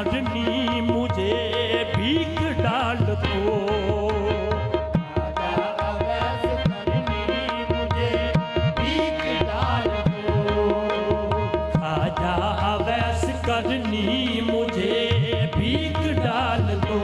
करनी मुझे भीख डाल दो। खाजा अवैस करनी मुझे भीख डाल दो।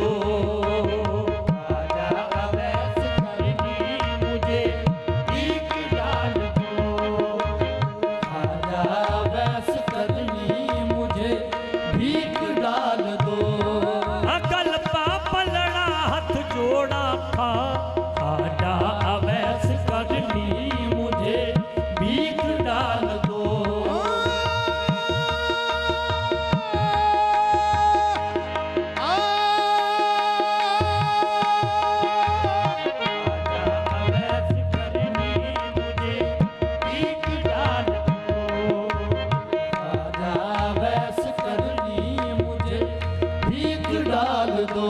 जोड़ा खाजा अवैस करनी मुझे भीख डाल दो।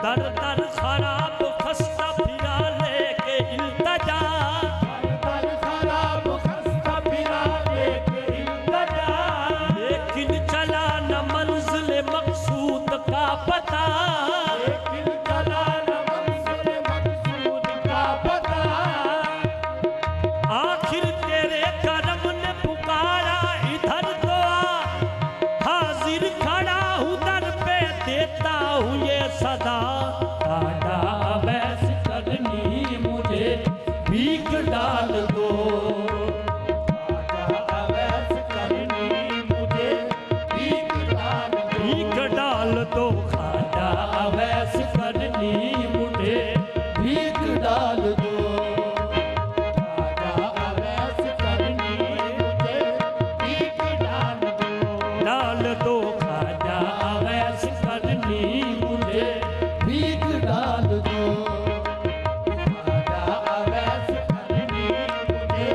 दर दर खराब खस्ता फिरा लेके इल्तजा, दर खराब खस्ता फिरा लेके इल्तजा, लेकिन चला न मंजिल मकसूद का पता, लेकिन चला न मंजिल मकसूद का पता। आखिर तेरे करम ने पुकारा इधर तो आ, हाजिर खड़ा हूँ दर पे देता हूँ ये सदा। खाजा अवैस करनी मुझे भीख डाल दो। खाजा अवैस करनी मुझे भीख डाल दो। भीख डाल दो खाजा अवैस करनी मुझे भीख डाल दो। खाजा अवैस करनी मुझे भीख डाल दो। डाल दो खाजा अवैस करनी मुझे भीख डाल दो। खाजा अवैस करनी मुझे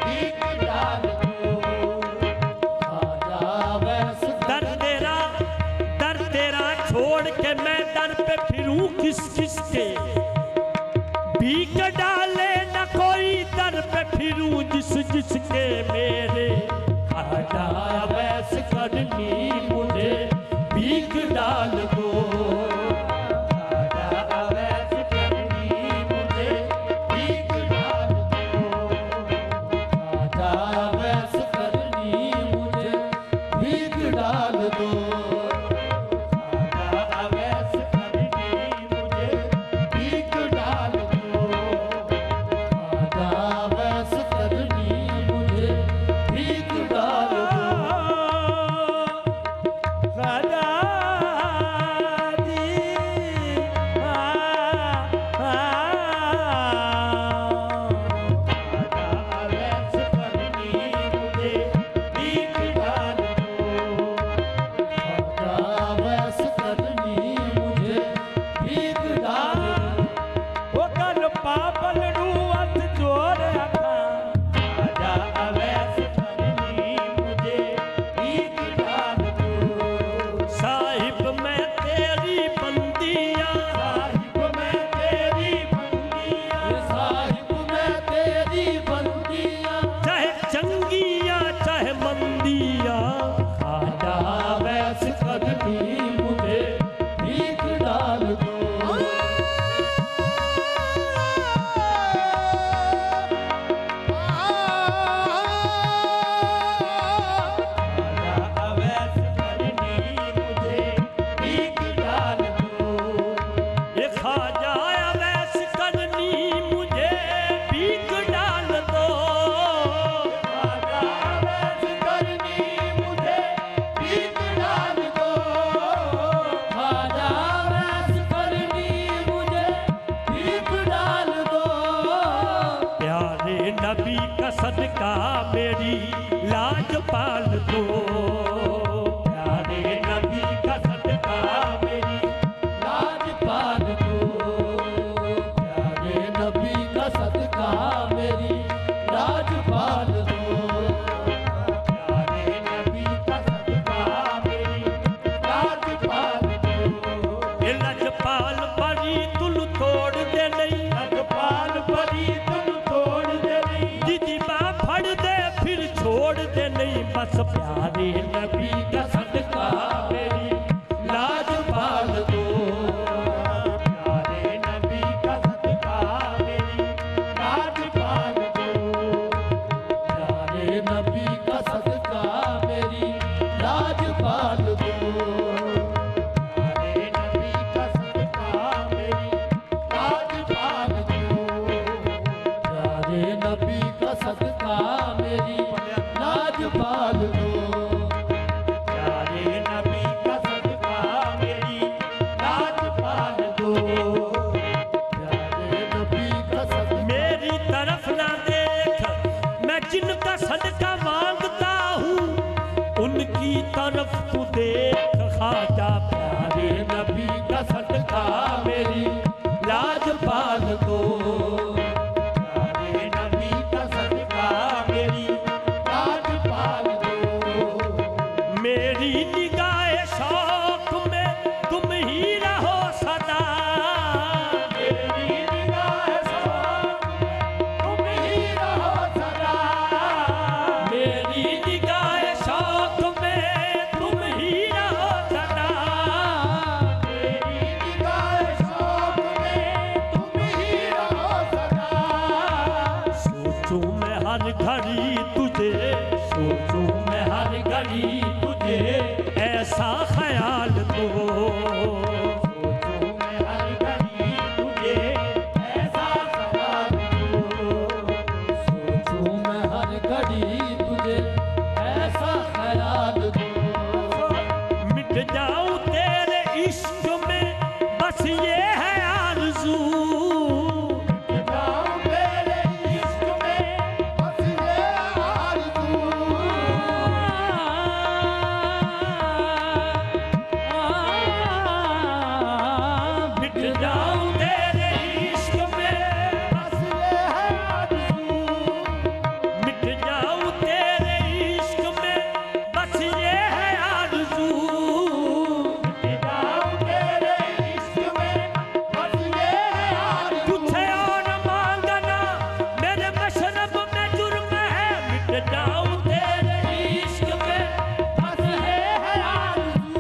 भीख डाल दो। खाजा अवैस दर तेरा छोड़ के मैं दर पे फिरूं किस किस के, भीख डाले न कोई दर पे फिरूं जिस जिस के मेरे। खाजा अवैस करनी मुझे भीख डाल दो। खाजा अवैस करनी मुझे भीख डाल दो। खाजा अवैस करनी मुझे भीख डाल दो। ये खाजा अवैस करनी मुझे भीख डाल दो। नबी का सदका मेरी लाज पाल दो। प्यारे नबी का सदका मेरी लाज पाल दो। प्यारे नबी का सदका मेरी लाज पाल दो। प्यारे नबी का सदका मेरी लाज पाल दो। ये लजपाल परी तुल तोड़ दे नहीं, लजपाल परी तुल तोड़ दे नहीं, जिदी बाँ फड़ दे फिर छोड़ दे नहीं। बस प्यारे की तरफ तू देख ख्वाजा, प्यारे नबी का सदका मेरी लाज पाल दो। प्यारे नबी का सदका मेरी लाज पाल दो। मेरी निगाहे शौक में तुम ही रहो सदा। मेरी निगाहे शौक में तुम ही रहो सदा। मेरी निगाहे शौक में तुम ही रहो सदा। मेरी निगाहे शौक में तुम ही रहो सदा। सोचूं मैं हर घड़ी तुझे, सोचूं मैं हर घड़ी तुझे, ऐसा ख्याल दो। सोचूं मैं हर घड़ी तुझे, ऐसा ख्याल दो। सोचूं मैं हर घड़ी तुझे, ऐसा ख्याल दो। मिट जाऊं तेरे इश्क में, बस ये है आरज़ू। मिट जाऊं तेरे इश्क में, बस ये है आरज़ू। मिट जाऊं तेरे इश्क में, बस ये है आरज़ू। मिट जाऊं तेरे इश्क में, बस ये है आरज़ू। मिट जाऊं तेरे इश्क में, बस ये है आरज़ू। तुझे और मांगना मेरे मशरब में जुर्म है। मिट जाऊं तेरे इश्क में, बस ये है आरज़ू।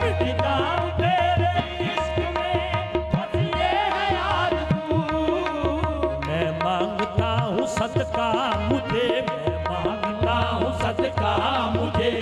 मिट जाऊं तेरे इश्क में, बस ये है आरज़ू। मैं मांगता हूँ सदका मुझे, मैं मांगता हूँ सदका मुझे।